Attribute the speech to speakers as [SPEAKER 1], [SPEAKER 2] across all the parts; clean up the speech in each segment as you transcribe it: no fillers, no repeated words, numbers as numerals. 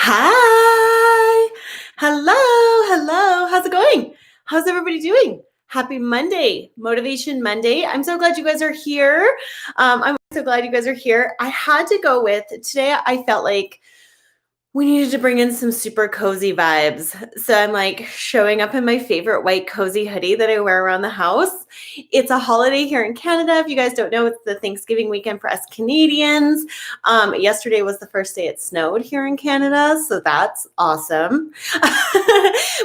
[SPEAKER 1] Hi. Hello. Hello. How's it going? How's everybody doing? Happy Monday, Motivation Monday. I'm so glad you guys are here. I'm so glad you guys are here. I had to go with today. I felt like we needed to bring in some super cozy vibes. So I'm like showing up in my favorite white cozy hoodie that I wear around the house. It's a holiday here in Canada. If you guys don't know, it's the Thanksgiving weekend for us Canadians. Yesterday was the first day it snowed here in Canada, so that's awesome.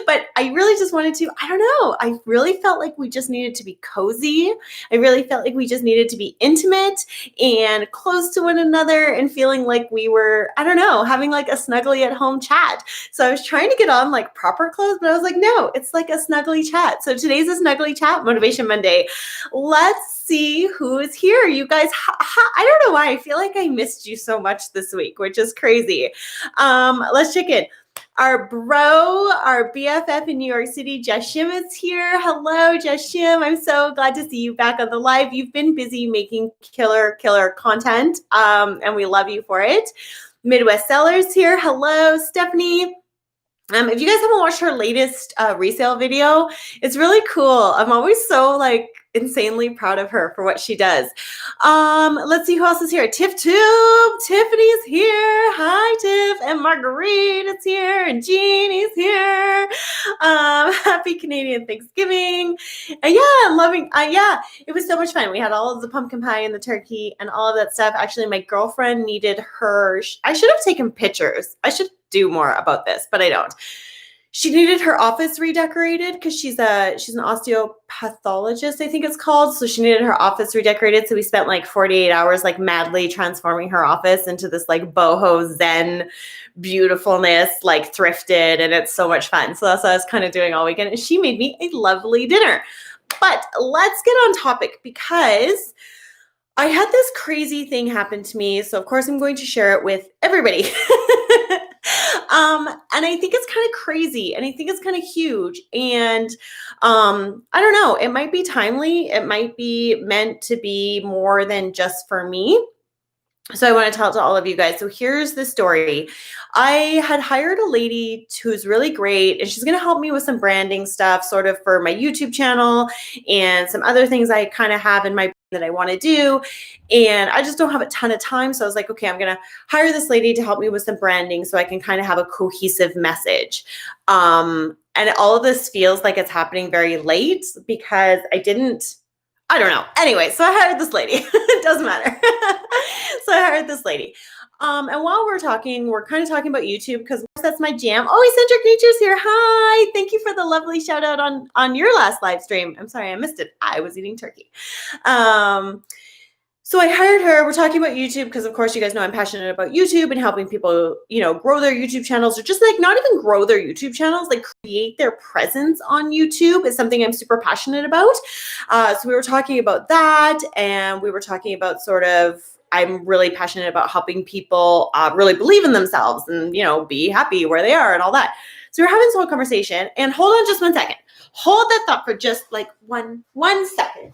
[SPEAKER 1] But I really just wanted to, I don't know, I really felt like we just needed to be cozy. I really felt like we just needed to be intimate and close to one another and feeling like we were, I don't know, having like a snuggly at home chat. So I was trying to get on like proper clothes, but I was like, no, it's like a snuggly chat. So today's a snuggly chat, Motivation Monday. Let's see who is here. You guys, I don't know why. I feel like I missed you so much this week, which is crazy. Let's check in. Our bro, our BFF in New York City, Jashim is here. Hello, Jashim. I'm so glad to see you back on the live. You've been busy making killer content, and we love you for it. Midwest Sellers here. Hello, Stephanie. If you guys haven't watched her latest resale video, it's really cool. I'm always so like insanely proud of her for what she does. Let's see who else is here. Tiff Tube. Tiffany's here. Hi, Tiff. And Marguerite is here. And Jeannie's here. Happy Canadian Thanksgiving. And yeah, I'm loving, it was so much fun. We had all of the pumpkin pie and the turkey and all of that stuff. Actually, my girlfriend needed her, I should have taken pictures. I should do more about this, but I don't. She needed her office redecorated because she's an osteopathologist, I think it's called. So she needed her office redecorated. So we spent like 48 hours like madly transforming her office into this like boho zen beautifulness, like thrifted, and it's so much fun. So that's what I was kind of doing all weekend. And she made me a lovely dinner. But let's get on topic because I had this crazy thing happen to me. So of course I'm going to share it with everybody. And I think it's kind of crazy and I think it's kind of huge. And I don't know, it might be timely. It might be meant to be more than just for me. So I want to tell it to all of you guys. So here's the story. I had hired a lady who's really great, and she's going to help me with some branding stuff sort of for my YouTube channel and some other things I kind of have in my that I want to do. And I just don't have a ton of time. So I was like, okay, I'm going to hire this lady to help me with some branding so I can kind of have a cohesive message. And all of this feels like it's happening very late because I don't know. Anyway, so I hired this lady. It doesn't matter. So I hired this lady. And while we're talking, we're kind of talking about YouTube because that's my jam. Oh, Eccentric Nature's here. Hi. Thank you for the lovely shout out on your last live stream. I'm sorry I missed it. I was eating turkey. So I hired her. We're talking about YouTube because, of course, you guys know I'm passionate about YouTube and helping people, grow their YouTube channels, or just like not even grow their YouTube channels, like create their presence on YouTube is something I'm super passionate about. So we were talking about that, and we were talking about I'm really passionate about helping people really believe in themselves and, be happy where they are and all that. So we're having this whole conversation, and hold on just 1 second. Hold that thought for just like one second.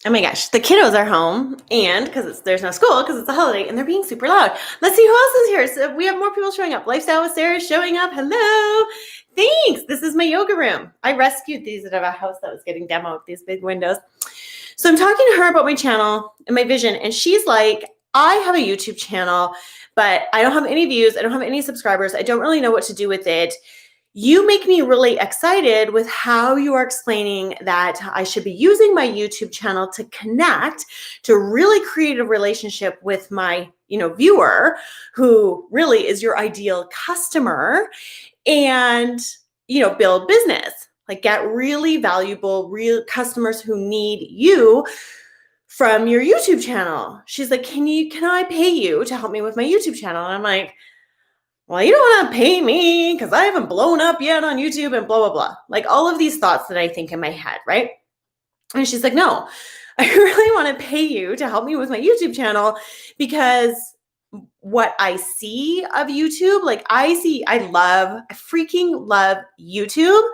[SPEAKER 1] Oh my gosh, the kiddos are home, and because there's no school because it's a holiday, and they're being super loud. Let's see who else is here. So we have more people showing up. Lifestyle with Sarah is showing up. Hello. Thanks. This is my yoga room. I rescued these out of a house that was getting demoed, these big windows. So I'm talking to her about my channel and my vision, and she's like, I have a YouTube channel, but I don't have any views. I don't have any subscribers. I don't really know what to do with it. You make me really excited with how you are explaining that I should be using my YouTube channel to connect, to really create a relationship with my, viewer who really is your ideal customer, and, build business, like get really valuable, real customers who need you from your YouTube channel. She's like, can I pay you to help me with my YouTube channel? And I'm like, well, you don't want to pay me because I haven't blown up yet on YouTube and blah, blah, blah. Like all of these thoughts that I think in my head, right? And she's like, no, I really want to pay you to help me with my YouTube channel because what I see of YouTube, I freaking love YouTube,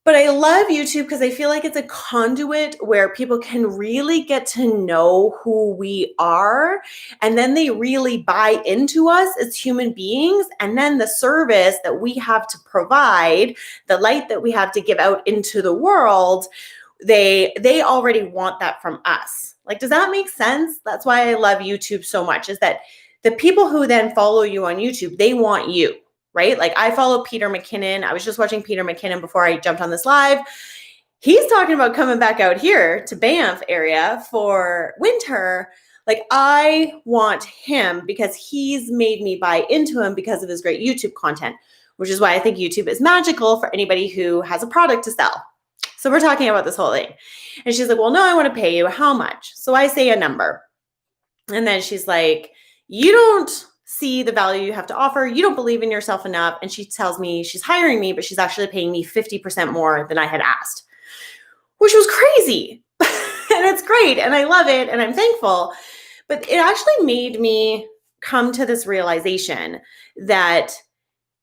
[SPEAKER 1] But I love YouTube because I feel like it's a conduit where people can really get to know who we are. And then they really buy into us as human beings. And then the service that we have to provide, the light that we have to give out into the world, they already want that from us. Like, does that make sense? That's why I love YouTube so much, is that the people who then follow you on YouTube, they want you. Right? Like, I follow Peter McKinnon. I was just watching Peter McKinnon before I jumped on this live. He's talking about coming back out here to Banff area for winter. Like, I want him because he's made me buy into him because of his great YouTube content, which is why I think YouTube is magical for anybody who has a product to sell. So we're talking about this whole thing. And she's like, well, no, I want to pay you. How much? So I say a number. And then she's like, you don't see the value you have to offer. You don't believe in yourself enough. And she tells me she's hiring me, but she's actually paying me 50% more than I had asked, which was crazy. And it's great. And I love it. And I'm thankful. But it actually made me come to this realization that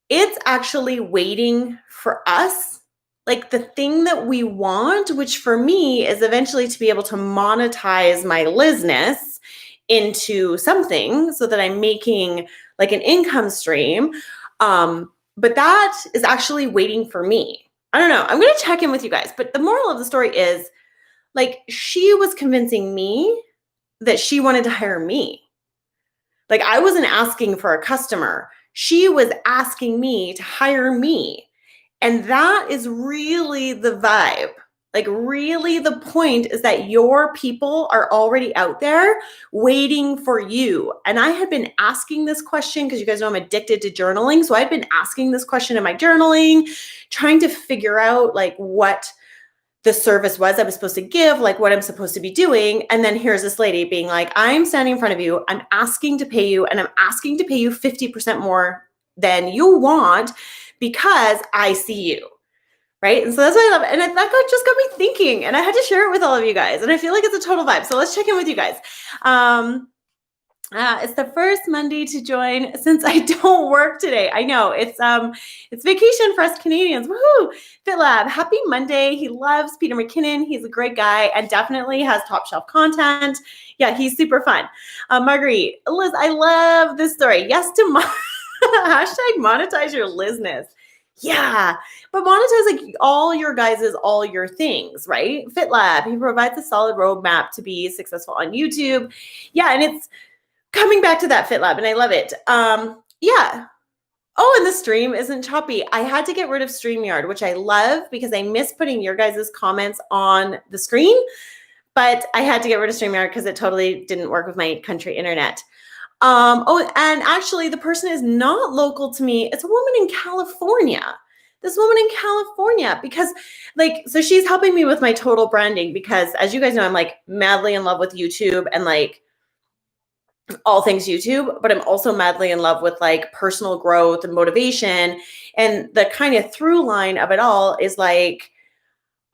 [SPEAKER 1] it's actually waiting for us. Like, the thing that we want, which for me is eventually to be able to monetize my business into something so that I'm making like an income stream. But that is actually waiting for me. I don't know. I'm going to check in with you guys. But the moral of the story is, like, she was convincing me that she wanted to hire me. Like, I wasn't asking for a customer. She was asking me to hire me. And that is really the vibe. Like, really, the point is that your people are already out there waiting for you. And I had been asking this question because you guys know I'm addicted to journaling. So I'd been asking this question in my journaling, trying to figure out like what the service was I was supposed to give, like what I'm supposed to be doing. And then here's this lady being like, I'm standing in front of you. I'm asking to pay you, and I'm asking to pay you 50% more than you want because I see you. Right? And so that's why I love it. And that just got me thinking, and I had to share it with all of you guys. And I feel like it's a total vibe. So let's check in with you guys. It's the first Monday to join since I don't work today. I know it's vacation for us Canadians. Woohoo! FitLab, happy Monday. He loves Peter McKinnon. He's a great guy and definitely has top shelf content. Yeah, he's super fun. Marguerite, Liz, I love this story. Yes to hashtag monetize your business. Yeah, but monetize like all your guys' all your things, right? FitLab, he provides a solid roadmap to be successful on YouTube. Yeah, and it's coming back to that FitLab, and I love it. Yeah. Oh, and the stream isn't choppy. I had to get rid of StreamYard, which I love because I miss putting your guys' comments on the screen, but I had to get rid of StreamYard because it totally didn't work with my country internet. Oh, and actually the person is not local to me. It's a woman in California. This woman in California, because like, so she's helping me with my total branding because as you guys know, I'm like madly in love with YouTube and like all things YouTube, but I'm also madly in love with like personal growth and motivation. And the kind of through line of it all is like,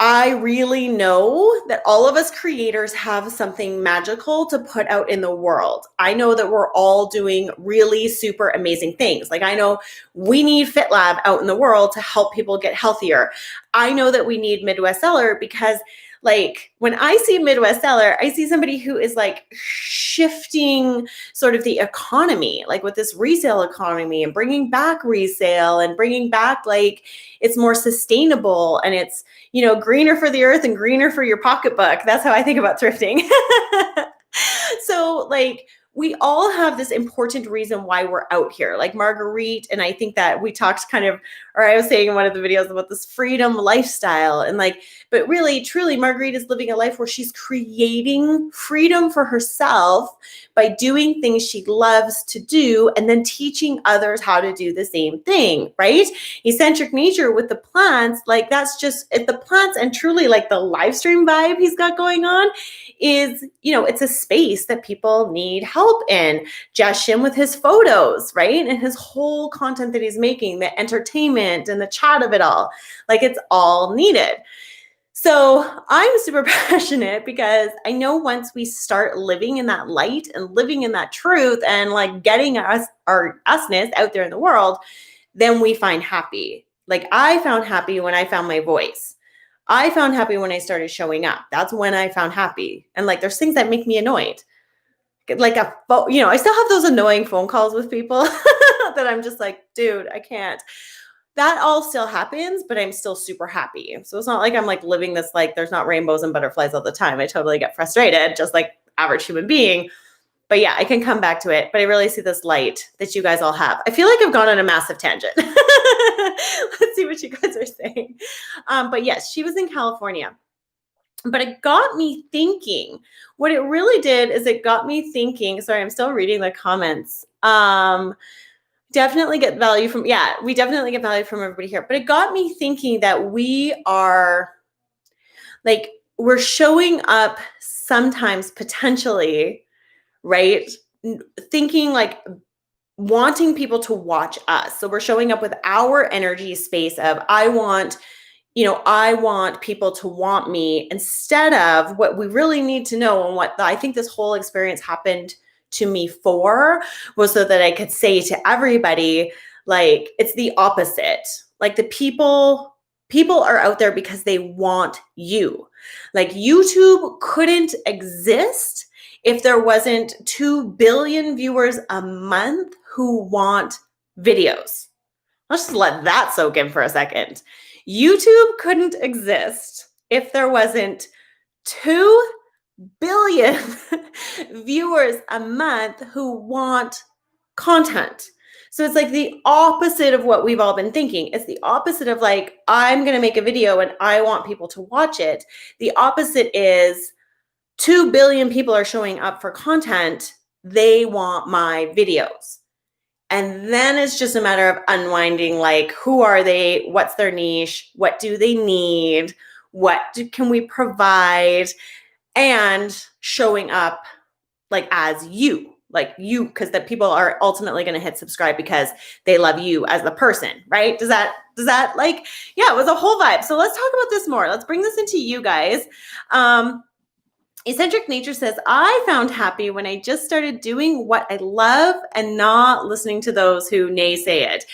[SPEAKER 1] I really know that all of us creators have something magical to put out in the world. I know that we're all doing really super amazing things. Like I know we need FitLab out in the world to help people get healthier. I know that we need Midwest Seller because like when I see Midwest Seller, I see somebody who is like shifting sort of the economy, like with this resale economy and bringing back resale and bringing back like it's more sustainable and it's, you know, greener for the earth and greener for your pocketbook. That's how I think about thrifting. So like we all have this important reason why we're out here, like Marguerite. And I think that we talked kind of, or I was saying in one of the videos about this freedom lifestyle and like, but really, truly, Marguerite is living a life where she's creating freedom for herself by doing things she loves to do and then teaching others how to do the same thing, right? Eccentric nature with the plants, like that's just, the plants and truly like the live stream vibe he's got going on is, you know, it's a space that people need help in. Josh Shim with his photos, right? And his whole content that he's making, the entertainment and the chat of it all, like it's all needed. So I'm super passionate because I know once we start living in that light and living in that truth and like getting our usness out there in the world, then we find happy. Like I found happy when I found my voice. I found happy when I started showing up. That's when I found happy. And like, there's things that make me annoyed. Like I still have those annoying phone calls with people that I'm just like, dude, I can't. That all still happens, but I'm still super happy. So it's not like I'm like living this, like there's not rainbows and butterflies all the time. I totally get frustrated, just like average human being. But yeah, I can come back to it. But I really see this light that you guys all have. I feel like I've gone on a massive tangent. Let's see what you guys are saying. But yes, she was in California. But it got me thinking. What it really did is it got me thinking. Sorry, I'm still reading the comments. Definitely get value from, we definitely get value from everybody here. But it got me thinking that we are like, we're showing up sometimes potentially, right? Thinking like wanting people to watch us. So we're showing up with our energy space of, I want people to want me, instead of what we really need to know. And what I think this whole experience happened to me for was so that I could say to everybody, like, it's the opposite. Like the people are out there because they want you. Like YouTube couldn't exist if there wasn't 2 billion viewers a month who want videos. Let's just let that soak in for a second. YouTube couldn't exist if there wasn't 2 billion viewers a month who want content. So it's like the opposite of what we've all been thinking. It's the opposite of like, I'm going to make a video and I want people to watch it. The opposite is 2 billion people are showing up for content. They want my videos. And then it's just a matter of unwinding, like, who are they? What's their niche? What do they need? Can we provide? And showing up like as you, because the people are ultimately going to hit subscribe because they love you as the person, right? Does that like, yeah, it was a whole vibe. So let's talk about this more. Let's bring this into you guys. Eccentric Nature says, I found happy when I just started doing what I love and not listening to those who naysay it.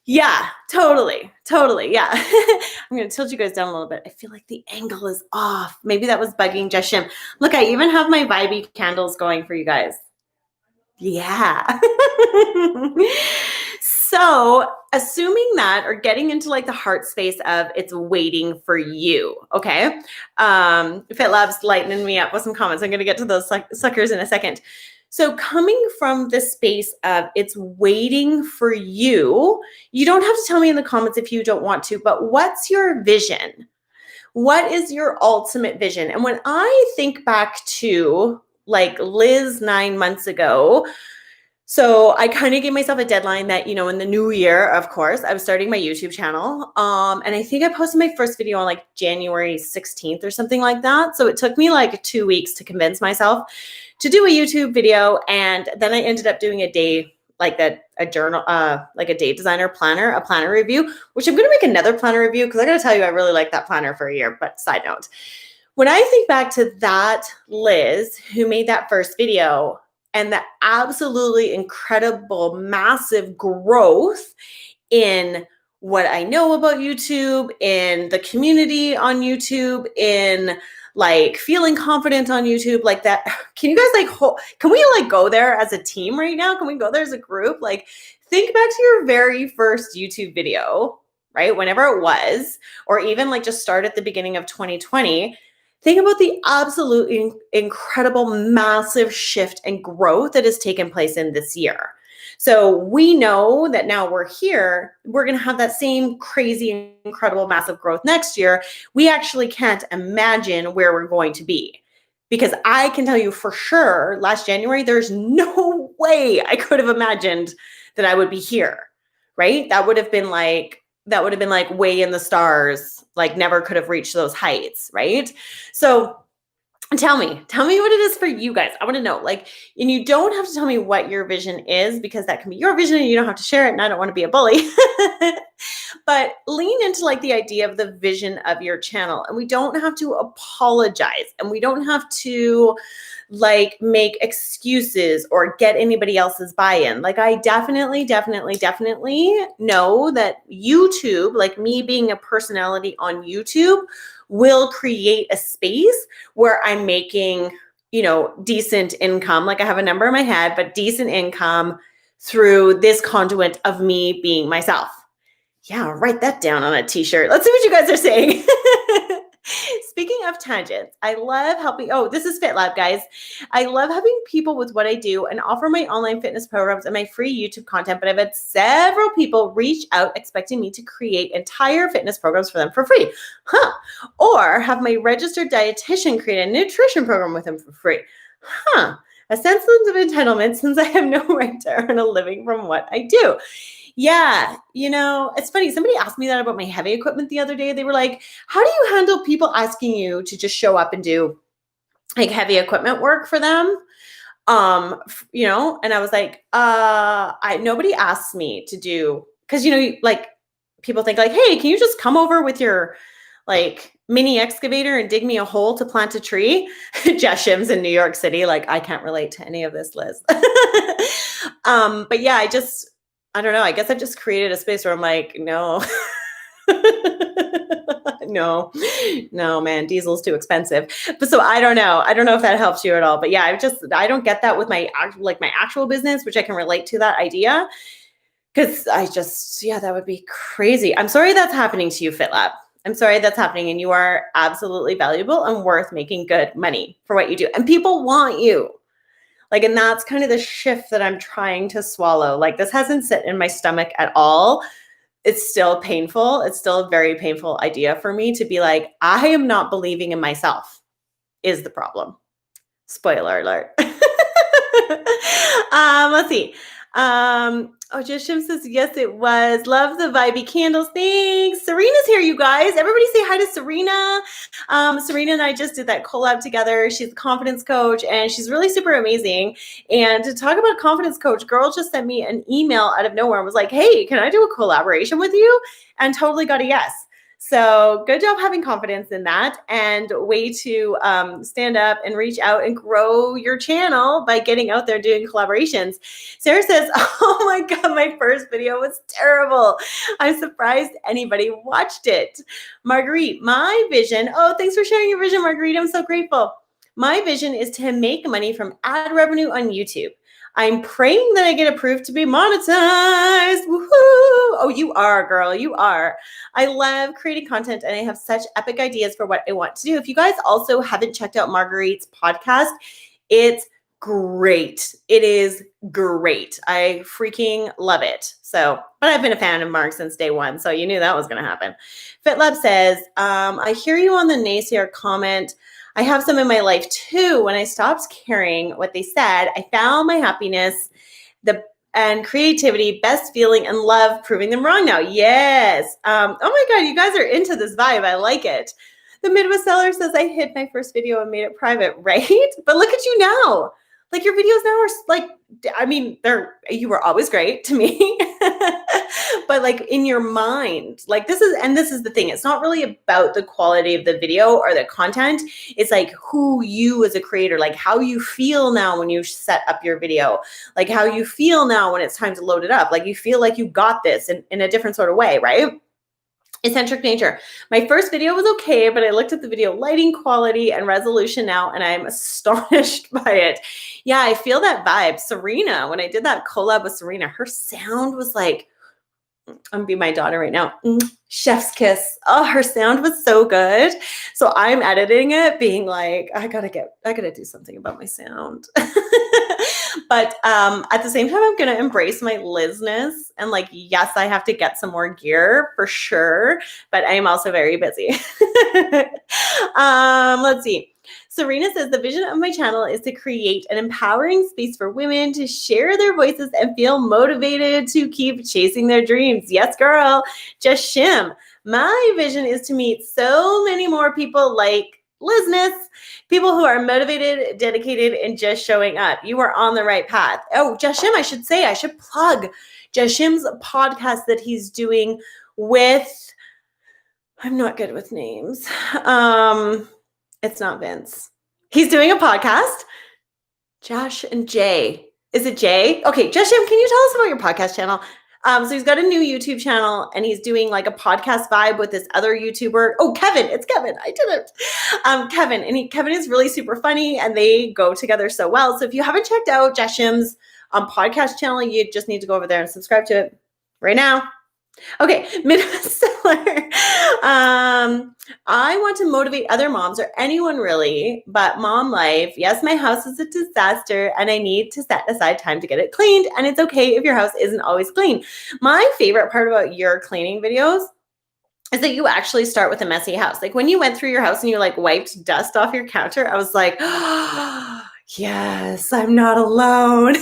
[SPEAKER 1] Yeah, totally. Yeah. I'm going to tilt you guys down a little bit. I feel like the angle is off. Maybe that was bugging Just Shim. Look, I even have my vibey candles going for you guys. Yeah. So assuming that, or getting into like the heart space of it's waiting for you. Okay. If it loves lightening me up with some comments, I'm going to get to those suckers in a second. So coming from the space of it's waiting for you, you don't have to tell me in the comments if you don't want to, but what's your vision? What is your ultimate vision? And when I think back to like Liz 9 months ago, so I kind of gave myself a deadline that, in the new year, of course, I was starting my YouTube channel. And I think I posted my first video on like January 16th or something like that. So it took me like 2 weeks to convince myself to do a YouTube video. And then I ended up doing a day, like a journal, like a day designer planner, a planner review, which I'm going to make another planner review because I got to tell you, I really like that planner for a year. But side note, when I think back to that Liz who made that first video, and the absolutely incredible, massive growth in what I know about YouTube, in the community on YouTube, in like feeling confident on YouTube, like that. Can you guys can we like go there as a team right now? Can we go there as a group? Like think back to your very first YouTube video, right? Whenever it was, or even like just start at the beginning of 2020. Think about the absolutely incredible, massive shift and growth that has taken place in this year. So we know that now we're here, we're going to have that same crazy, incredible, massive growth next year. We actually can't imagine where we're going to be. Because I can tell you for sure, last January, there's no way I could have imagined that I would be here, right? That would have been like way in the stars, like never could have reached those heights, right? So tell me what it is for you guys. I want to know, like, and you don't have to tell me what your vision is because that can be your vision and you don't have to share it. And I don't want to be a bully, but lean into like the idea of the vision of your channel. And we don't have to apologize and we don't have to like make excuses or get anybody else's buy-in. Like I definitely know that YouTube, like me being a personality on YouTube, will create a space where I'm making, decent income. Like I have a number in my head, but decent income through this conduit of me being myself. Yeah, write that down on a t-shirt. Let's see what you guys are saying. Speaking of tangents, I love helping. Oh, this is FitLab, guys. I love helping people with what I do and offer my online fitness programs and my free YouTube content, but I've had several people reach out expecting me to create entire fitness programs for them for free. Or have my registered dietitian create a nutrition program with them for free. A sense of entitlement since I have no right to earn a living from what I do. Yeah, it's funny. Somebody asked me that about my heavy equipment the other day. They were like, how do you handle people asking you to just show up and do like heavy equipment work for them? And I was like, nobody asked me to do, because, like people think like, hey, can you just come over with your like mini excavator and dig me a hole to plant a tree? Jess Shim's in New York City. Like, I can't relate to any of this, Liz. But yeah, I don't know. I guess I've just created a space where I'm like, no, no, man, diesel's too expensive. But so I don't know. I don't know if that helps you at all. But yeah, I don't get that with my actual business, which I can relate to that idea. Because that would be crazy. I'm sorry that's happening to you, FitLab. I'm sorry that's happening. And you are absolutely valuable and worth making good money for what you do. And people want you. And that's kind of the shift that I'm trying to swallow. Like, this hasn't sit in my stomach at all. It's still painful. It's still a very painful idea for me to be like, I am not believing in myself is the problem. Spoiler alert. Let's see. Just Shim says, yes, it was. Love the vibey candles. Thanks. Serena's here, you guys. Everybody say hi to Serena. Serena and I just did that collab together. She's a confidence coach and she's really super amazing. And to talk about confidence coach, girl just sent me an email out of nowhere and was like, hey, can I do a collaboration with you? And totally got a yes. So good job having confidence in that, and way to stand up and reach out and grow your channel by getting out there doing collaborations. Sarah says, oh my God, my first video was terrible. I'm surprised anybody watched it. Marguerite, my vision. Oh, thanks for sharing your vision, Marguerite. I'm so grateful. My vision is to make money from ad revenue on YouTube. I'm praying that I get approved to be monetized. Woohoo! Oh, you are, girl. You are. I love creating content and I have such epic ideas for what I want to do. If you guys also haven't checked out Marguerite's podcast, it's great. It is great. I freaking love it. So, but I've been a fan of Mark since day one, so you knew that was going to happen. FitLab says, I hear you on the naysayer comment. I have some in my life too. When I stopped caring what they said, I found my happiness, and creativity, best feeling, and love proving them wrong now. Yes. Oh my God, you guys are into this vibe. I like it. The Midwest Seller says, I hid my first video and made it private, right? But look at you now. Like, your videos now are like, I mean, you were always great to me. But like in your mind, like this is the thing. It's not really about the quality of the video or the content. It's like who you as a creator, like how you feel now when you set up your video, like how you feel now when it's time to load it up. Like you feel like you got this in a different sort of way, right? Eccentric nature. My first video was okay, but I looked at the video lighting quality and resolution now, and I'm astonished by it. Yeah, I feel that vibe. Serena, when I did that collab with Serena, her sound was like, I'm gonna be my daughter right now. Chef's kiss. Oh, her sound was so good. So I'm editing it, being like, I gotta do something about my sound. But at the same time, I'm gonna embrace my Lizness, and like, yes, I have to get some more gear for sure. But I am also very busy. Let's see. Serena says, the vision of my channel is to create an empowering space for women to share their voices and feel motivated to keep chasing their dreams. Yes, girl. Just Shim. My vision is to meet so many more people like Lizness, people who are motivated, dedicated, and just showing up. You are on the right path. Oh, Just Shim, I should plug Just Shim's podcast that he's doing with, I'm not good with names. It's not Vince. He's doing a podcast. Josh and Jay. Is it Jay? Okay, Josh, can you tell us about your podcast channel? So he's got a new YouTube channel and he's doing like a podcast vibe with this other YouTuber. Oh, Kevin, it's Kevin. I did it. Kevin, and Kevin is really super funny and they go together so well. So if you haven't checked out Jeshim's podcast channel, you just need to go over there and subscribe to it right now. Okay, Midwest Seller. I want to motivate other moms or anyone really, but mom life. Yes, my house is a disaster and I need to set aside time to get it cleaned. And it's okay if your house isn't always clean. My favorite part about your cleaning videos is that you actually start with a messy house. Like when you went through your house and you like wiped dust off your counter, I was like, oh, yes, I'm not alone.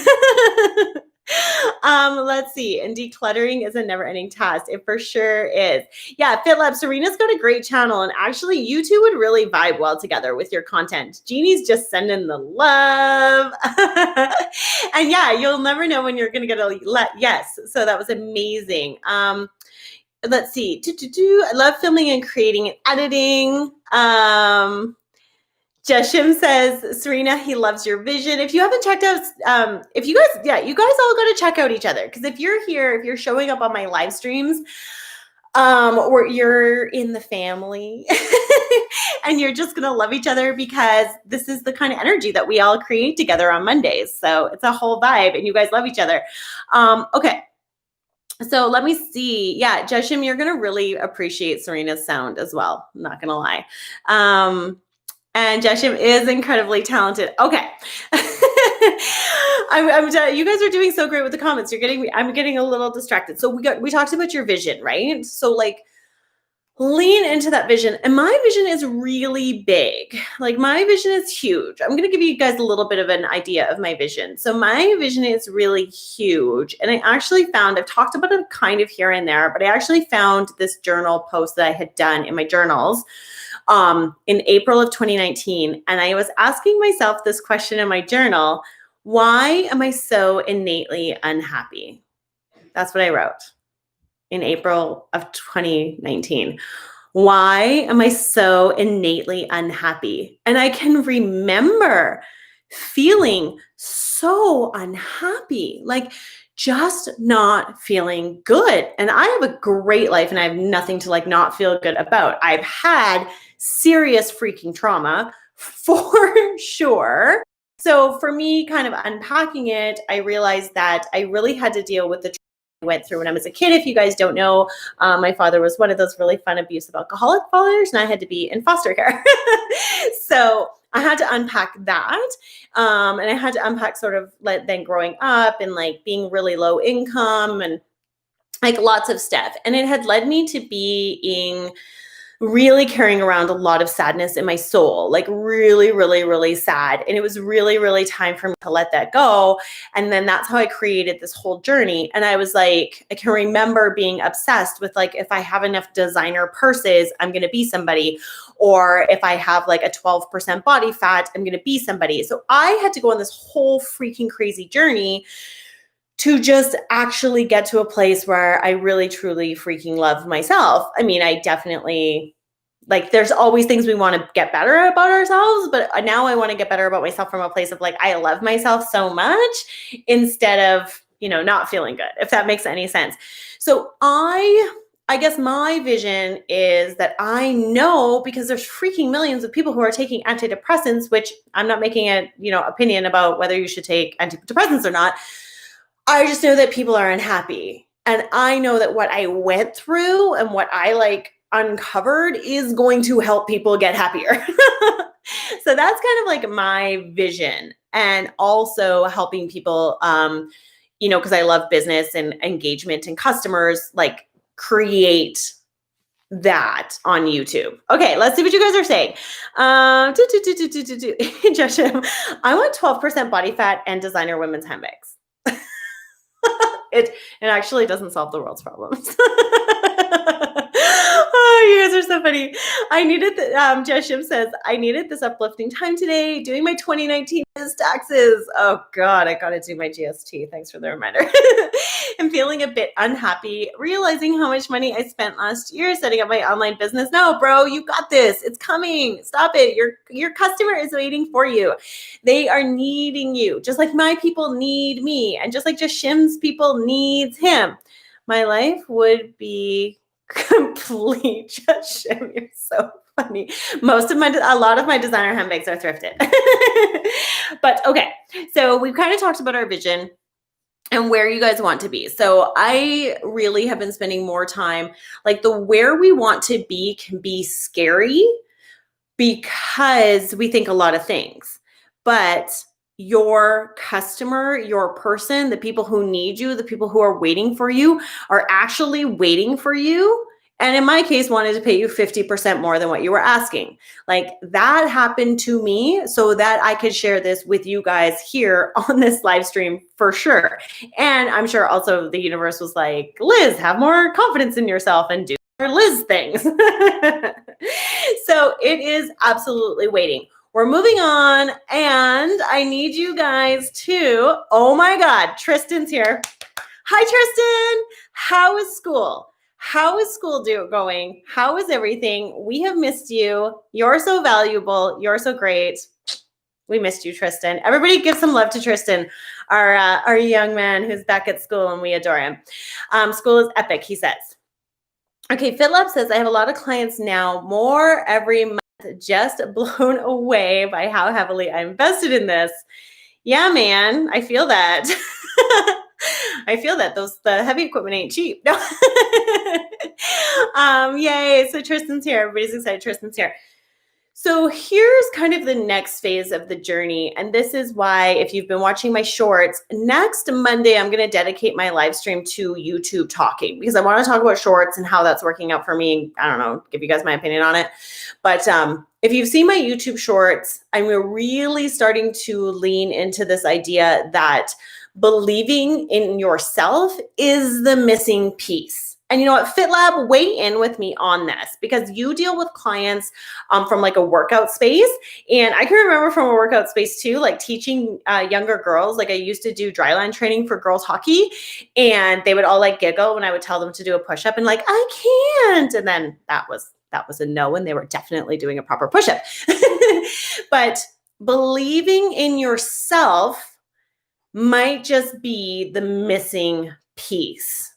[SPEAKER 1] Let's see. And decluttering is a never-ending task. It for sure is. Yeah, FitLab, Serena's got a great channel. And actually, you two would really vibe well together with your content. Jeannie's just sending the love. And yeah, you'll never know when you're going to get a yes. So that was amazing. Let's see. I love filming and creating and editing. Jeshim says, Serena, he loves your vision. If you haven't checked out, you guys all got to check out each other. Because if you're here, if you're showing up on my live streams, or you're in the family and you're just going to love each other because this is the kind of energy that we all create together on Mondays. So it's a whole vibe and you guys love each other. Okay. So let me see. Yeah, Jeshim, you're going to really appreciate Serena's sound as well. I'm not going to lie. And Jeshim is incredibly talented. Okay. You guys are doing so great with the comments. I'm getting a little distracted. So we talked about your vision, right? So like lean into that vision. And my vision is really big. Like my vision is huge. I'm going to give you guys a little bit of an idea of my vision. So my vision is really huge. And I actually found, I've talked about it kind of here and there, but I actually found this journal post that I had done in my journals in April of 2019. And I was asking myself this question in my journal: why am I so innately unhappy? That's what I wrote in April of 2019. Why am I so innately unhappy? And I can remember feeling so unhappy, like just not feeling good. And I have a great life and I have nothing to like not feel good about. I've had serious freaking trauma for sure. So for me, kind of unpacking it, I realized that I really had to deal with the trauma I went through when I was a kid. If you guys don't know, my father was one of those really fun, abusive alcoholic fathers, and I had to be in foster care. So I had to unpack that. And I had to unpack sort of then growing up and like being really low income and like lots of stuff. And it had led me to being really carrying around a lot of sadness in my soul, like really, really, really sad. And it was really, really time for me to let that go. And then that's how I created this whole journey. And I was like, I can remember being obsessed with like, if I have enough designer purses, I'm going to be somebody. Or if I have like a 12% body fat, I'm going to be somebody. So I had to go on this whole freaking crazy journey to just actually get to a place where I really, truly freaking love myself. I mean, I definitely, like, there's always things we want to get better about ourselves, but now I want to get better about myself from a place of like, I love myself so much instead of, not feeling good, if that makes any sense. So I guess my vision is that I know, because there's freaking millions of people who are taking antidepressants, which I'm not making a, opinion about whether you should take antidepressants or not. I just know that people are unhappy. And I know that what I went through and what I like uncovered is going to help people get happier. So that's kind of like my vision. And also helping people, because I love business and engagement and customers, like create that on YouTube. Okay, let's see what you guys are saying. Joshua, I want 12% body fat and designer women's handbags. It actually doesn't solve the world's problems. Oh, you guys are so funny. Jeshim says, I needed this uplifting time today, doing my 2019 taxes. Oh God, I gotta do my GST. Thanks for the reminder. I'm feeling a bit unhappy, realizing how much money I spent last year setting up my online business. No, bro, you got this. It's coming. Stop it. Your customer is waiting for you. They are needing you, just like my people need me, and just like Jeshim's people needs him. my life would be complete just shit. You're so funny. A lot of my designer handbags are thrifted. But okay, so we've kind of talked about our vision and where you guys want to be. So I really have been spending more time, like the where we want to be can be scary because we think a lot of things. But your customer, your person, the people who need you, the people who are waiting for you are actually waiting for you. And in my case, wanted to pay you 50% more than what you were asking. Like that happened to me so that I could share this with you guys here on this live stream for sure. And I'm sure also the universe was like, Liz, have more confidence in yourself and do more Liz things. So it is absolutely waiting. We're moving on, and I need you guys to, oh my God, Tristan's here. Hi, Tristan. How is school? How is school going? How is everything? We have missed you. You're so valuable. You're so great. We missed you, Tristan. Everybody give some love to Tristan, our young man who's back at school, and we adore him. School is epic, he says. Okay, FitLab says, I have a lot of clients now, more every month, just blown away by how heavily I invested in this. Yeah, man, I feel that. I feel that the heavy equipment ain't cheap. No. Yay. So Tristan's here. Everybody's excited. Tristan's here. So here's kind of the next phase of the journey. And this is why, if you've been watching my shorts, next Monday, I'm going to dedicate my live stream to YouTube talking because I want to talk about shorts and how that's working out for me. I don't know, give you guys my opinion on it. But if you've seen my YouTube shorts, I'm really starting to lean into this idea that believing in yourself is the missing piece. And you know what, FitLab, weigh in with me on this because you deal with clients from like a workout space. And I can remember from a workout space too, like teaching younger girls, like I used to do dryland training for girls hockey, and they would all like giggle when I would tell them to do a push-up and like, I can't. And then that was a no, and they were definitely doing a proper push-up. But believing in yourself might just be the missing piece,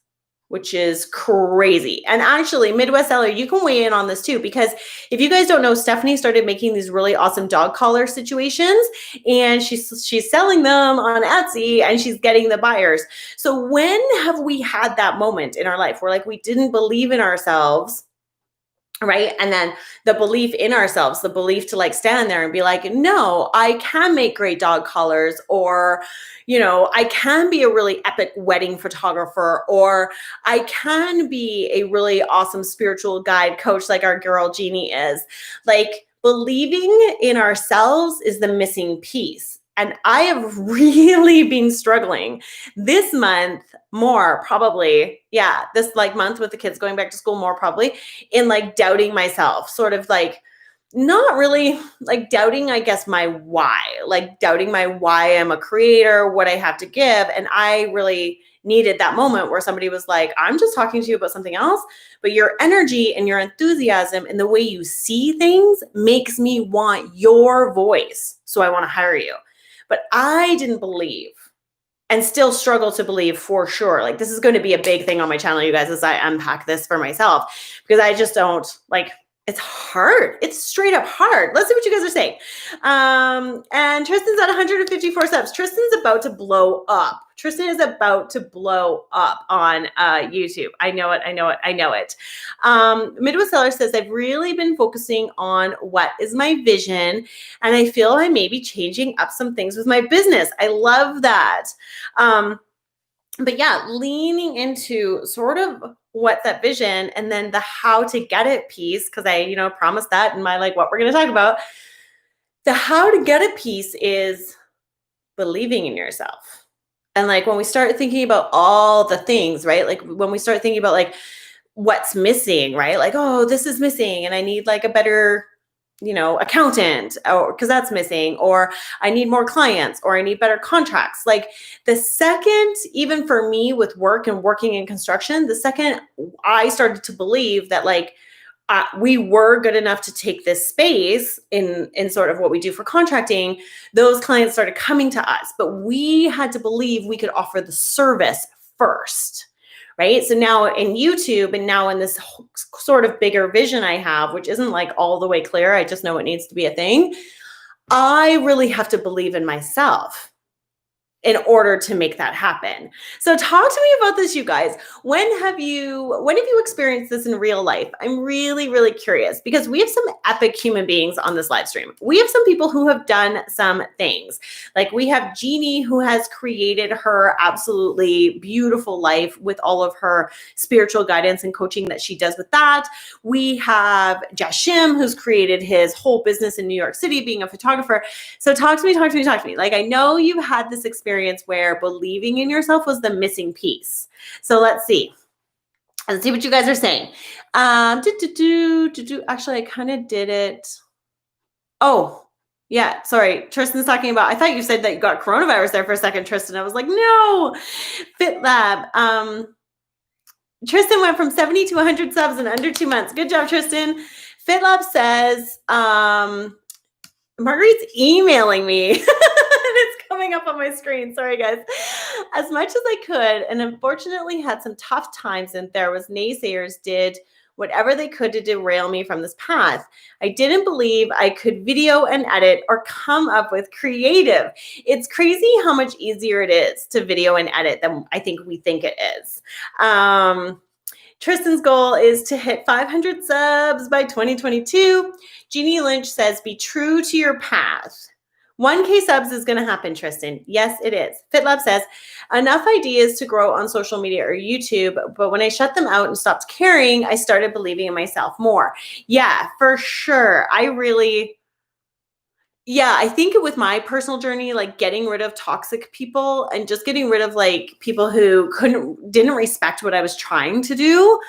[SPEAKER 1] which is crazy. And actually, Midwest Seller, you can weigh in on this too, because if you guys don't know, Stephanie started making these really awesome dog collar situations, and she's selling them on Etsy, and she's getting the buyers. So when have we had that moment in our life where like we didn't believe in ourselves, right? And then the belief in ourselves, the belief to like stand there and be like, no, I can make great dog collars, or, you know, I can be a really epic wedding photographer, or I can be a really awesome spiritual guide coach like our girl Jeannie is. Like believing in ourselves is the missing piece. And I have really been struggling this month more probably. Yeah, this like month with the kids going back to school more probably in like doubting myself, sort of like not really like doubting, I guess, my why, like doubting my why I'm a creator, what I have to give. And I really needed that moment where somebody was like, I'm just talking to you about something else, but your energy and your enthusiasm and the way you see things makes me want your voice. So I want to hire you. But I didn't believe and still struggle to believe for sure. Like this is going to be a big thing on my channel, you guys, as I unpack this for myself, because I just don't like, it's hard. It's straight up hard. Let's see what you guys are saying. And Tristan's at 154 subs. Tristan's about to blow up. Tristan is about to blow up on YouTube. I know it. I know it. I know it. Midwest Seller says, I've really been focusing on what is my vision, and I feel I may be changing up some things with my business. I love that. But yeah, leaning into sort of what's that vision and then the how to get it piece, because I, promised that in my like what we're going to talk about. The how to get it piece is believing in yourself. And like when we start thinking about all the things, right? Like when we start thinking about like what's missing, right? Like, oh, this is missing and I need like a better accountant, or because that's missing, or I need more clients, or I need better contracts. Like the second, even for me with work and working in construction, the second I started to believe that like we were good enough to take this space in sort of what we do for contracting, those clients started coming to us, but we had to believe we could offer the service first. right? So now in YouTube and now in this sort of bigger vision I have, which isn't like all the way clear, I just know it needs to be a thing. I really have to believe in myself in order to make that happen. So talk to me about this, you guys. When have you experienced this in real life? I'm really, really curious because we have some epic human beings on this live stream. We have some people who have done some things. Like we have Jeannie, who has created her absolutely beautiful life with all of her spiritual guidance and coaching that she does with that. We have Jashim, who's created his whole business in New York City being a photographer. So talk to me. Like, I know you've had this experience where believing in yourself was the missing piece. So let's see what you guys are saying. Actually, I kind of did it. Oh, yeah. Sorry. Tristan's talking about, I thought you said that you got coronavirus there for a second, Tristan. I was like, no. FitLab. Tristan went from 70 to 100 subs in under 2 months. Good job, Tristan. FitLab says, Marguerite's emailing me. It's coming up on my screen. Sorry, guys. As much as I could, and unfortunately had some tough times, and there was naysayers did whatever they could to derail me from this path. I didn't believe I could video and edit or come up with creative. It's crazy how much easier it is to video and edit than I think we think it is. Tristan's goal is to hit 500 subs by 2022. Jeannie Lynch says, be true to your path. 1K subs is going to happen, Tristan. Yes, it is. FitLab says, enough ideas to grow on social media or YouTube, but when I shut them out and stopped caring, I started believing in myself more. Yeah, for sure. I think with my personal journey, like getting rid of toxic people and just getting rid of like people who didn't respect what I was trying to do,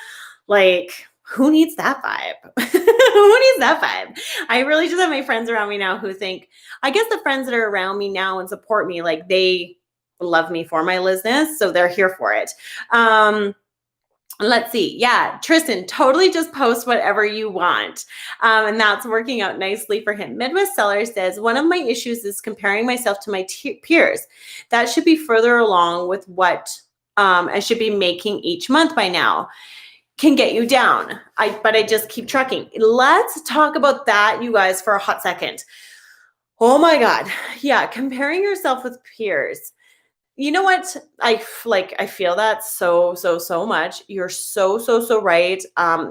[SPEAKER 1] like, who needs that vibe? Who needs that vibe? I really just have my friends around me now who think, I guess the friends that are around me now and support me, like they love me for my business. So they're here for it. Let's see. Yeah, Tristan, totally just post whatever you want. And that's working out nicely for him. Midwest Seller says, one of my issues is comparing myself to my peers. That should be further along with what I should be making each month by now. Can get you down. But I just keep trucking. Let's talk about that, you guys, for a hot second. Oh my God. Yeah. Comparing yourself with peers. You know what? I feel that so much. You're so right.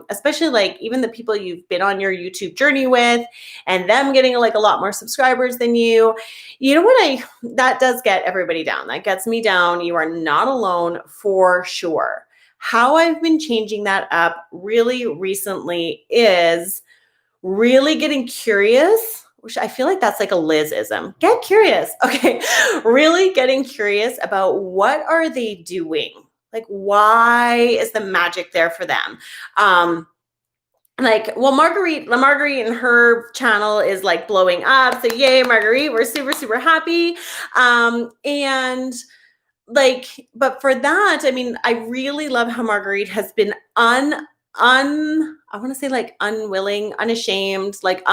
[SPEAKER 1] Especially like even the people you've been on your YouTube journey with and them getting like a lot more subscribers than you. You know what? That does get everybody down. That gets me down. You are not alone for sure. How I've been changing that up really recently is really getting curious, which I feel like that's like a Liz-ism. Get curious. Okay. Really getting curious about what are they doing? Like, why is the magic there for them? Marguerite and her channel is like blowing up. So yay, Marguerite, we're super happy. But for that, I mean, I really love how Marguerite has been I want to say like unwilling, unashamed, like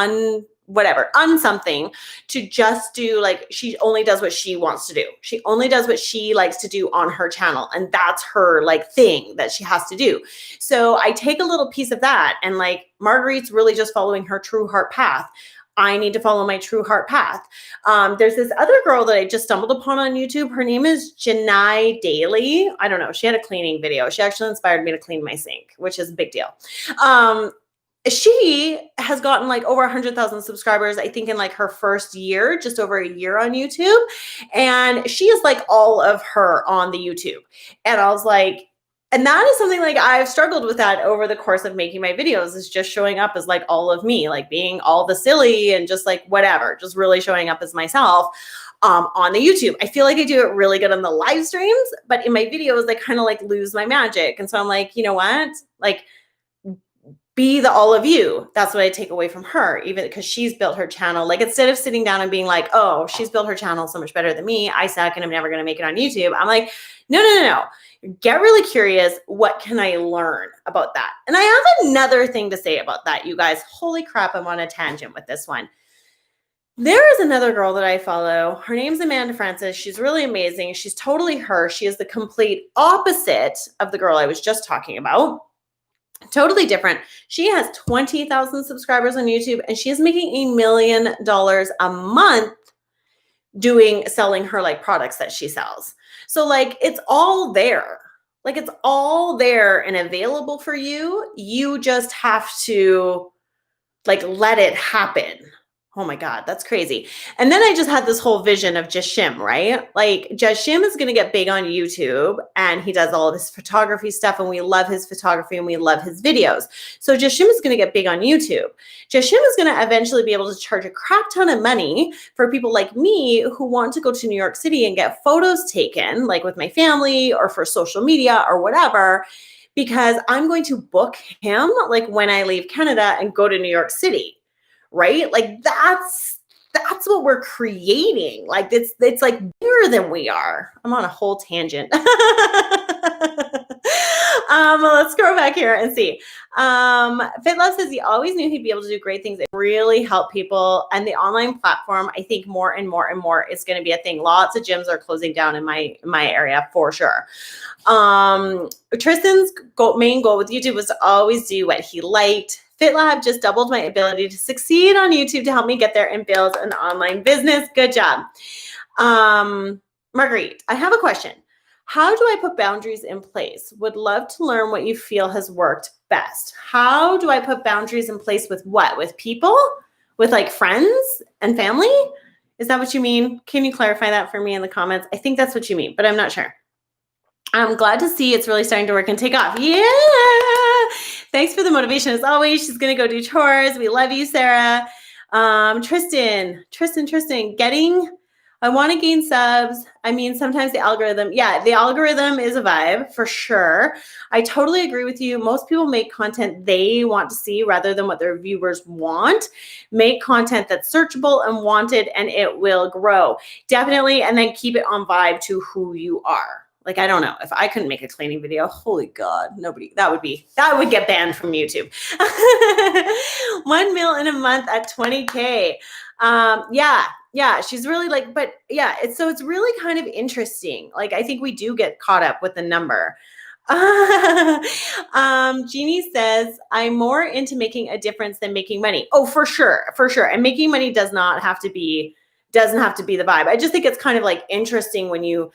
[SPEAKER 1] something to just do, like, she only does what she wants to do. She only does what she likes to do on her channel. And that's her like thing that she has to do. So I take a little piece of that and like Marguerite's really just following her true heart path. I need to follow my true heart path. There's this other girl that I just stumbled upon on YouTube. Her name is Janai Daly. I don't know. She had a cleaning video. She actually inspired me to clean my sink, which is a big deal. She has gotten like over 100,000 subscribers, I think in like her first year, just over a year on YouTube. And she is like all of her on the YouTube. And I was like, and that is something like I've struggled with that over the course of making my videos, is just showing up as like all of me, like being all the silly and just like whatever, just really showing up as myself on the YouTube. I feel like I do it really good on the live streams, but in my videos, I kind of like lose my magic. And so I'm like, you know what? Like, be the all of you. That's what I take away from her, even because she's built her channel. Like, instead of sitting down and being like, oh, she's built her channel so much better than me, I suck and I'm never going to make it on YouTube. I'm like, no. Get really curious. What can I learn about that? And I have another thing to say about that, you guys. Holy crap, I'm on a tangent with this one. There is another girl that I follow. Her name's Amanda Francis. She's really amazing. She's totally her. She is the complete opposite of the girl I was just talking about. Totally different. She has 20,000 subscribers on YouTube and she is making $1 million a month selling her like products that she sells. So like it's all there. Like it's all there and available for you. You just have to like let it happen. Oh my God, that's crazy. And then I just had this whole vision of Jashim, right? Like Jashim is going to get big on YouTube and he does all of his photography stuff and we love his photography and we love his videos. So Jashim is going to get big on YouTube. Jashim is going to eventually be able to charge a crap ton of money for people like me who want to go to New York City and get photos taken, like with my family or for social media or whatever, because I'm going to book him like when I leave Canada and go to New York City. Right? Like that's what we're creating. Like it's like bigger than we are. I'm on a whole tangent. Let's go back here and see. FitLove says he always knew he'd be able to do great things and really help people. And the online platform, I think more and more and more is going to be a thing. Lots of gyms are closing down in my area for sure. Tristan's main goal with YouTube was to always do what he liked. FitLab just doubled my ability to succeed on YouTube to help me get there and build an online business. Good job. Marguerite, I have a question. How do I put boundaries in place? Would love to learn what you feel has worked best. How do I put boundaries in place with what? With people? With like friends and family? Is that what you mean? Can you clarify that for me in the comments? I think that's what you mean, but I'm not sure. I'm glad to see it's really starting to work and take off. Yeah. Thanks for the motivation as always. She's going to go do chores. We love you, Sarah. Tristan, I want to gain subs. I mean, sometimes the algorithm is a vibe for sure. I totally agree with you. Most people make content they want to see rather than what their viewers want. Make content that's searchable and wanted and it will grow. Definitely. And then keep it on vibe to who you are. Like, I don't know, if I couldn't make a cleaning video, holy God, that would get banned from YouTube. 1 mil in a month at 20K. Yeah, she's really like, but yeah, it's really kind of interesting. Like, I think we do get caught up with the number. Jeannie says, I'm more into making a difference than making money. Oh, for sure. And making money doesn't have to be the vibe. I just think it's kind of like interesting when you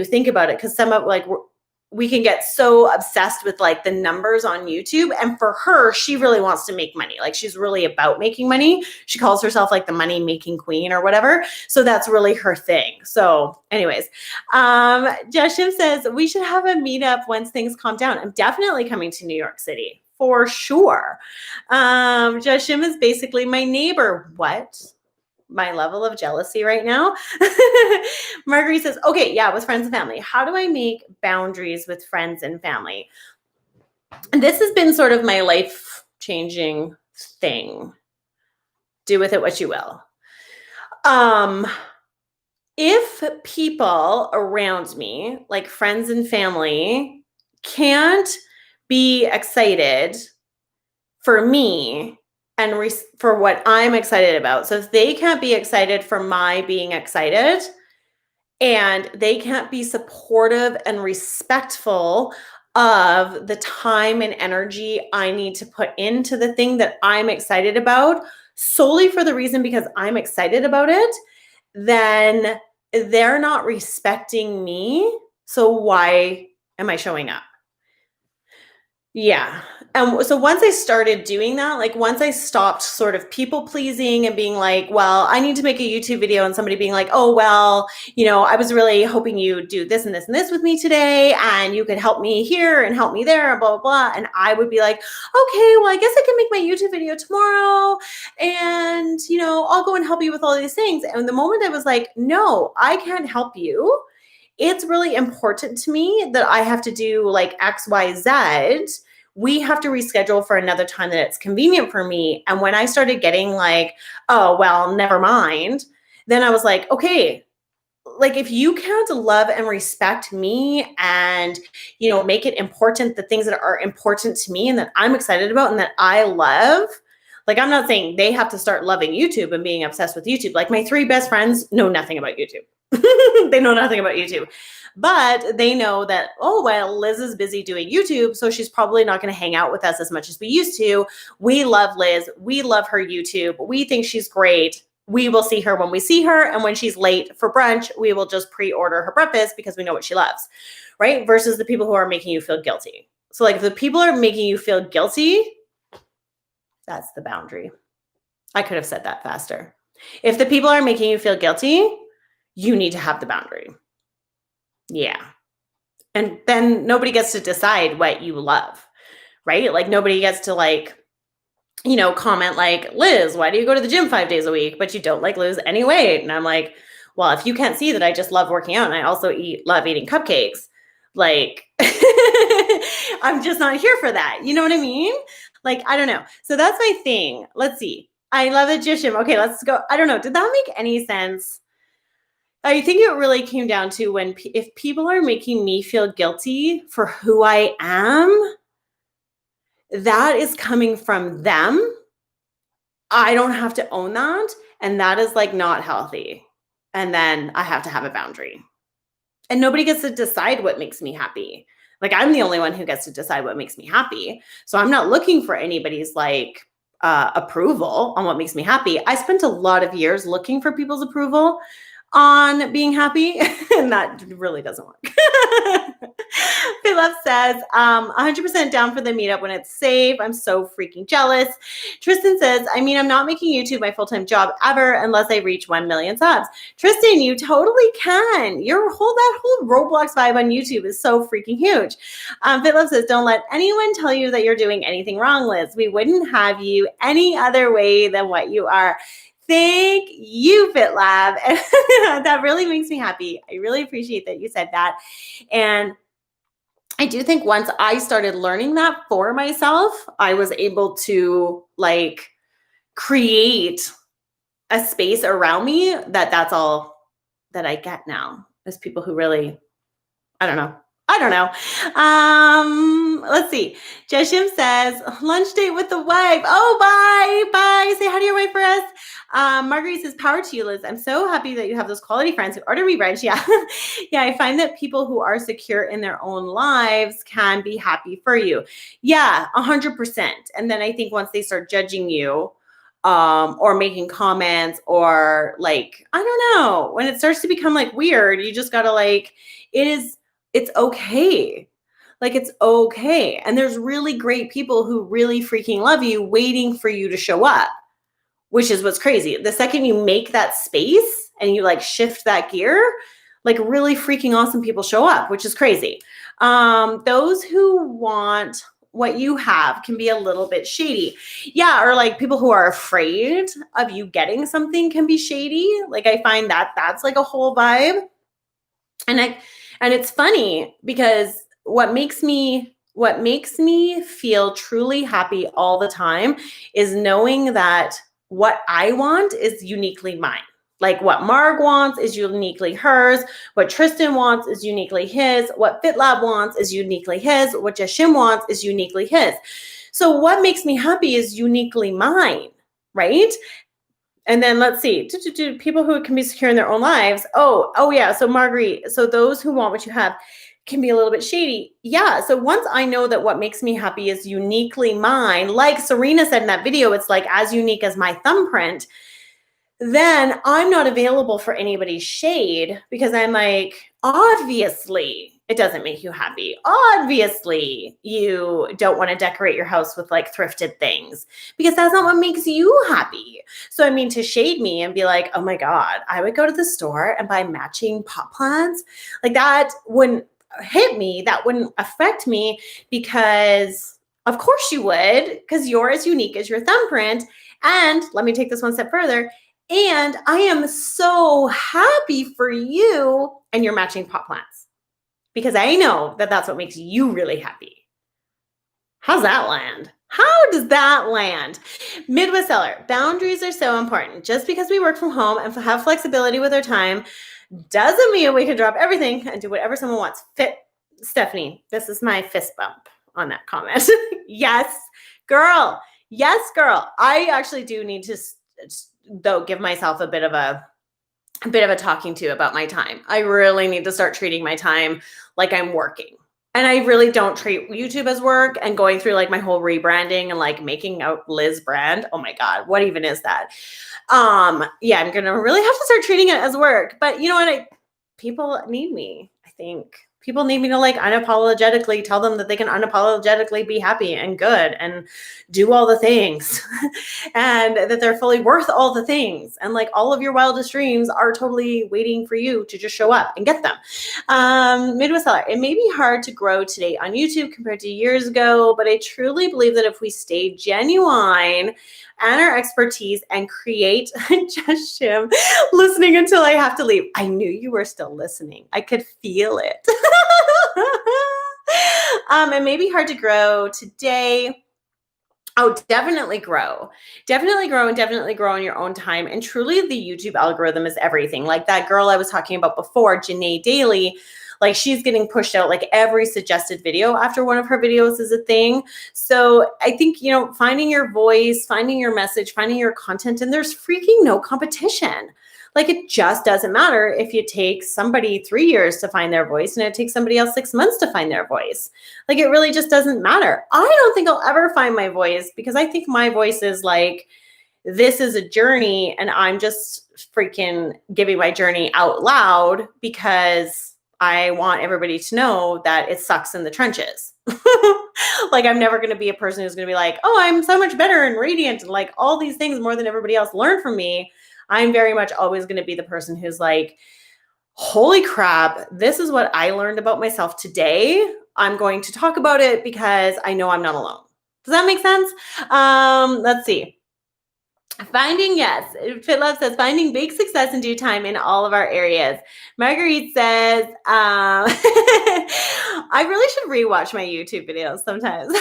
[SPEAKER 1] think about it, because some of like we can get so obsessed with like the numbers on YouTube, and for her, she really wants to make money. Like she's really about making money. She calls herself like the money making queen or whatever. So that's really her thing. So anyways, Jashim says we should have a meetup once things calm down. I'm definitely coming to New York City for sure. Jashim is basically my neighbor. What? My level of jealousy right now. Marguerite says, okay, yeah, with friends and family. How do I make boundaries with friends and family? And this has been sort of my life-changing thing. Do with it what you will. If people around me, like friends and family, can't be excited for me and for what I'm excited about. So if they can't be excited for my being excited, and they can't be supportive and respectful of the time and energy I need to put into the thing that I'm excited about, solely for the reason because I'm excited about it, then they're not respecting me. So why am I showing up? Yeah. So once I started doing that, like once I stopped sort of people pleasing and being like, well, I need to make a YouTube video, and somebody being like, oh, well, I was really hoping you do this and this and this with me today, and you could help me here and help me there, and blah, blah, blah. And I would be like, okay, well, I guess I can make my YouTube video tomorrow, and, I'll go and help you with all these things. And the moment I was like, no, I can't help you. It's really important to me that I have to do like X, Y, Z. We have to reschedule for another time that it's convenient for me. And when I started getting like, oh, well, never mind, then I was like, okay, like if you can't love and respect me and, make it important, the things that are important to me and that I'm excited about and that I love, Like, I'm not saying they have to start loving YouTube and being obsessed with YouTube. Like, my 3 best friends know nothing about YouTube. They know nothing about YouTube. But they know that, oh, well, Liz is busy doing YouTube, so she's probably not going to hang out with us as much as we used to. We love Liz. We love her YouTube. We think she's great. We will see her when we see her. And when she's late for brunch, we will just pre-order her breakfast because we know what she loves, right? Versus the people who are making you feel guilty. So like if the people are making you feel guilty, that's the boundary. I could have said that faster. If the people are making you feel guilty, you need to have the boundary. Yeah. And then nobody gets to decide what you love, right? Like nobody gets to like, you know, comment like, Liz, why do you go to the gym 5 days a week, but you don't like lose any weight? And I'm like, well, if you can't see that I just love working out and I also love eating cupcakes, like, I'm just not here for that. You know what I mean? Like, I don't know. So that's my thing. Let's see. I love the Jishim. Okay, let's go. I don't know. Did that make any sense? I think it really came down to when if people are making me feel guilty for who I am, that is coming from them. I don't have to own that. And that is like not healthy. And then I have to have a boundary. And nobody gets to decide what makes me happy. Like I'm the only one who gets to decide what makes me happy. So I'm not looking for anybody's like approval on what makes me happy. I spent a lot of years looking for people's approval on being happy, and that really doesn't work. Philip says, 100% down for the meetup when it's safe. I'm so freaking jealous. Tristan says, I mean, I'm not making YouTube my full-time job ever unless I reach 1 million subs. Tristan, you totally can. That whole Roblox vibe on YouTube is so freaking huge. Philip says, don't let anyone tell you that you're doing anything wrong, Liz. We wouldn't have you any other way than what you are. Thank you, FitLab. And that really makes me happy. I really appreciate that you said that. And I do think once I started learning that for myself, I was able to like create a space around me that's all that I get now is people who really, I don't know. Let's see. Jeshim says, lunch date with the wife. Oh, bye. Say hi to your wife for us. Marguerite says, power to you, Liz. I'm so happy that you have those quality friends who order me brunch. Yeah. Yeah. I find that people who are secure in their own lives can be happy for you. Yeah. 100%. And then I think once they start judging you, or making comments or like, I don't know, when it starts to become like weird, you just gotta like, it's okay. Like it's okay. And there's really great people who really freaking love you waiting for you to show up, which is what's crazy. The second you make that space and you like shift that gear, like really freaking awesome people show up, which is crazy. Those who want what you have can be a little bit shady. Yeah. Or like people who are afraid of you getting something can be shady. Like I find that that's like a whole vibe. And it's funny because what makes me feel truly happy all the time is knowing that what I want is uniquely mine. Like what Marg wants is uniquely hers. What Tristan wants is uniquely his. What FitLab wants is uniquely his. What Jashim wants is uniquely his. So what makes me happy is uniquely mine, right? And then let's see, people who can be secure in their own lives. Oh yeah. So Marguerite, so those who want what you have can be a little bit shady. Yeah. So once I know that what makes me happy is uniquely mine, like Serena said in that video, it's like as unique as my thumbprint, then I'm not available for anybody's shade because I'm like, obviously it doesn't make you happy. Obviously you don't want to decorate your house with like thrifted things because that's not what makes you happy. So I mean, to shade me and be like, oh my God, I would go to the store and buy matching pot plants. Like that wouldn't hit me. That wouldn't affect me because of course you would, because you're as unique as your thumbprint. And let me take this one step further. And I am so happy for you and your matching pot plants because I know that that's what makes you really happy. How's that land? How does that land? Midwest Seller, boundaries are so important. Just because we work from home and have flexibility with our time doesn't mean we can drop everything and do whatever someone wants. Stephanie, this is my fist bump on that comment. Yes, girl. Yes, girl. I actually do need to, though, give myself a bit of a talking to about my time. I really need to start treating my time like I'm working. And I really don't treat YouTube as work, and going through like my whole rebranding and like making out Liz brand. Oh my God, what even is that? Yeah, I'm going to really have to start treating it as work. But you know what? People need me. I think people need me to like unapologetically tell them that they can unapologetically be happy and good and do all the things and that they're fully worth all the things. And like all of your wildest dreams are totally waiting for you to just show up and get them. Midwest Seller, it may be hard to grow today on YouTube compared to years ago, but I truly believe that if we stay genuine and our expertise and create, just Jim, listening until I have to leave. I knew you were still listening. I could feel it. It may be hard to grow today. Oh, definitely grow. Definitely grow, and definitely grow in your own time. And truly the YouTube algorithm is everything. Like that girl I was talking about before, Janae Daly, like she's getting pushed out like every suggested video after one of her videos is a thing. So I think, you know, finding your voice, finding your message, finding your content, and there's freaking no competition. Like it just doesn't matter if it takes somebody 3 years to find their voice and it takes somebody else 6 months to find their voice. Like it really just doesn't matter. I don't think I'll ever find my voice, because I think my voice is like, this is a journey and I'm just freaking giving my journey out loud because I want everybody to know that it sucks in the trenches. Like I'm never going to be a person who's going to be like, oh, I'm so much better and radiant and like all these things more than everybody else learned from me. I'm very much always going to be the person who's like, holy crap, this is what I learned about myself today. I'm going to talk about it because I know I'm not alone. Does that make sense? Let's see. Yes. Fit Love says, finding big success in due time in all of our areas. Marguerite says, I really should rewatch my YouTube videos sometimes.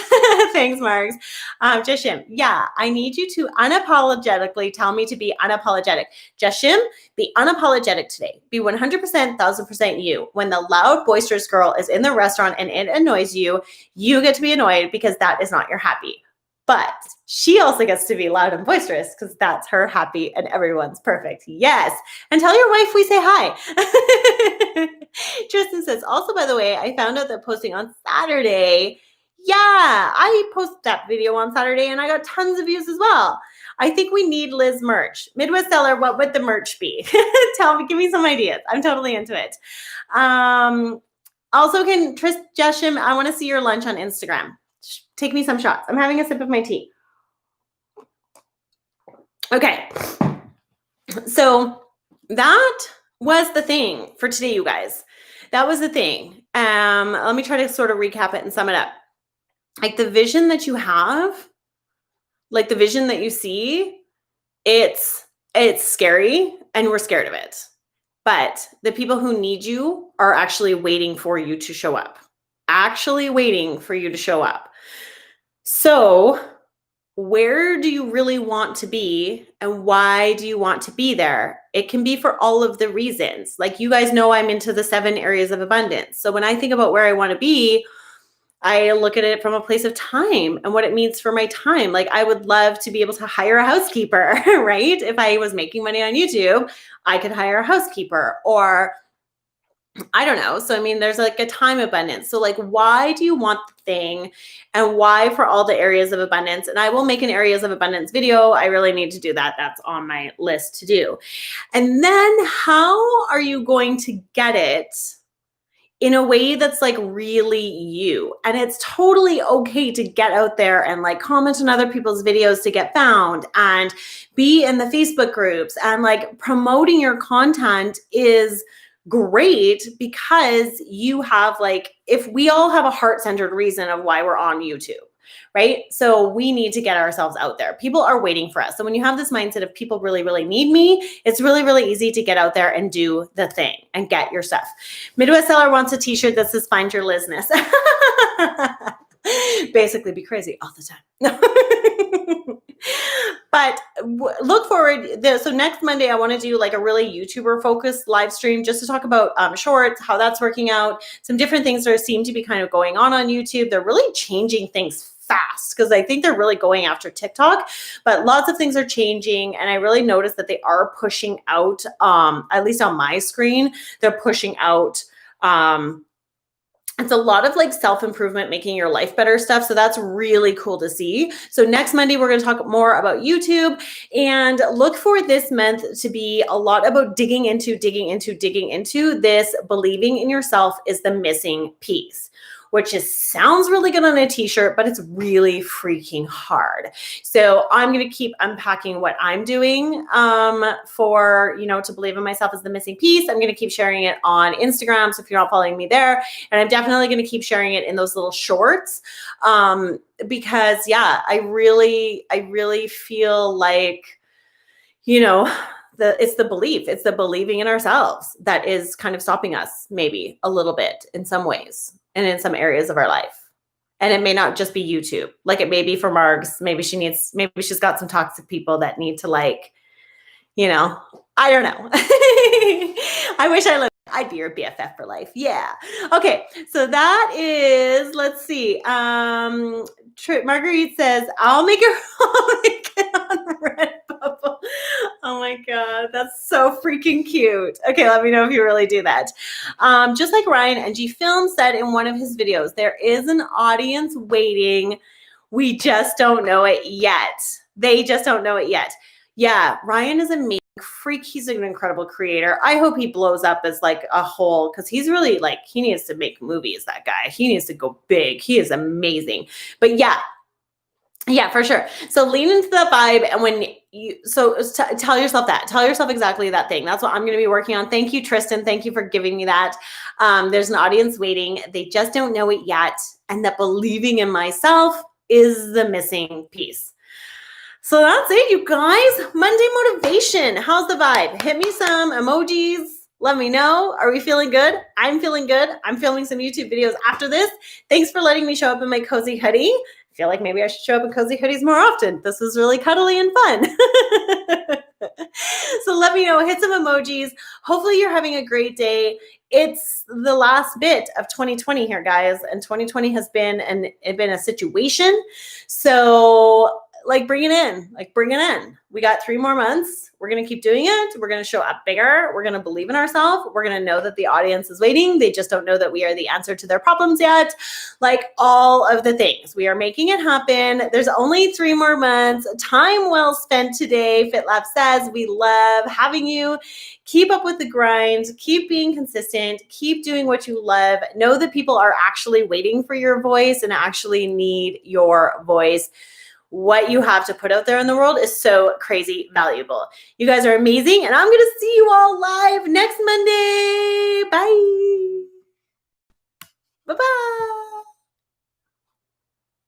[SPEAKER 1] Thanks, Margs. Jashim, yeah, I need you to unapologetically tell me to be unapologetic. Jashim, be unapologetic today. Be 100%, 1000% you. When the loud, boisterous girl is in the restaurant and it annoys you, you get to be annoyed because that is not your happy. But she also gets to be loud and boisterous because that's her happy and everyone's perfect. Yes. And tell your wife we say hi. Tristan says, also, by the way, I found out that posting on Saturday, yeah, I posted that video on Saturday and I got tons of views as well. I think we need Liz merch. Midwest Seller, what would the merch be? Tell me, give me some ideas. I'm totally into it. Also, Jeshim, I want to see your lunch on Instagram. Take me some shots. I'm having a sip of my tea. Okay. So that was the thing for today, you guys. That was the thing. Let me try to sort of recap it and sum it up. Like the vision that you have, like the vision that you see, it's scary and we're scared of it. But the people who need you are actually waiting for you to show up. Actually waiting for you to show up. So where do you really want to be and why do you want to be there? It can be for all of the reasons. Like you guys know I'm into the 7 areas of abundance. So when I think about where I want to be, I look at it from a place of time and what it means for my time. Like I would love to be able to hire a housekeeper, right? If I was making money on YouTube, I could hire a housekeeper, or I don't know. So, I mean, there's like a time abundance. So like, why do you want the thing and why for all the areas of abundance? And I will make an areas of abundance video. I really need to do that. That's on my list to do. And then how are you going to get it in a way that's like really you? And it's totally okay to get out there and like comment on other people's videos to get found and be in the Facebook groups, and like promoting your content is great because you have like, if we all have a heart-centered reason of why we're on YouTube, right? So we need to get ourselves out there. People are waiting for us. So when you have this mindset of people really, really need me, it's really, really easy to get out there and do the thing and get your stuff. Midwest Seller wants a t-shirt that says find your Lizness. Basically be crazy all the time. But look forward. So next Monday, I want to do like a really YouTuber focused live stream just to talk about shorts, how that's working out, some different things that seem to be kind of going on YouTube. They're really changing things fast because I think they're really going after TikTok, but lots of things are changing. And I really noticed that they are pushing out, at least on my screen, they're pushing out, it's a lot of like self-improvement, making your life better stuff. So that's really cool to see. So next Monday, we're going to talk more about YouTube, and look for this month to be a lot about digging into this believing in yourself is the missing piece, which sounds really good on a t-shirt, but it's really freaking hard. So I'm going to keep unpacking what I'm doing for, to believe in myself is the missing piece. I'm going to keep sharing it on Instagram. So if you're not following me there, and I'm definitely going to keep sharing it in those little shorts because I really feel like, it's the belief, it's the believing in ourselves that is kind of stopping us maybe a little bit in some ways and in some areas of our life. And it may not just be YouTube. Like it may be for Margs. Maybe she's got some toxic people that need to I don't know. I wish I'd be your BFF for life. Yeah. Okay. So that is, let's see. Marguerite says, I'll make it on Redbubble. Oh my God. That's so freaking cute. Okay. Let me know if you really do that. Just like Ryan NG Film said in one of his videos, there is an audience waiting. We just don't know it yet. They just don't know it yet. Yeah. Ryan is amazing. Freak. He's an incredible creator. I hope he blows up as like a whole, because he's really he needs to make movies, that guy. He needs to go big. He is amazing. But yeah, for sure. So lean into the vibe. And when tell yourself that. Tell yourself exactly that thing. That's what I'm going to be working on. Thank you, Tristan. Thank you for giving me that. There's an audience waiting. They just don't know it yet. And that believing in myself is the missing piece. So that's it, you guys. Monday motivation. How's the vibe? Hit me some emojis. Let me know. Are we feeling good? I'm feeling good. I'm filming some YouTube videos after this. Thanks for letting me show up in my cozy hoodie. I feel like maybe I should show up in cozy hoodies more often. This was really cuddly and fun. So let me know. Hit some emojis. Hopefully you're having a great day. It's the last bit of 2020 here, guys. And 2020 has been a situation. So bring it in. We got 3 more months. We're going to keep doing it. We're going to show up bigger. We're going to believe in ourselves. We're going to know that the audience is waiting. They just don't know that we are the answer to their problems yet. All of the things. We are making it happen. There's only 3 more months. Time well spent today. FitLab says we love having you. Keep up with the grind. Keep being consistent. Keep doing what you love. Know that people are actually waiting for your voice and actually need your voice. What you have to put out there in the world is so crazy valuable. You guys are amazing, and I'm going to see you all live next Monday. Bye. Bye-bye.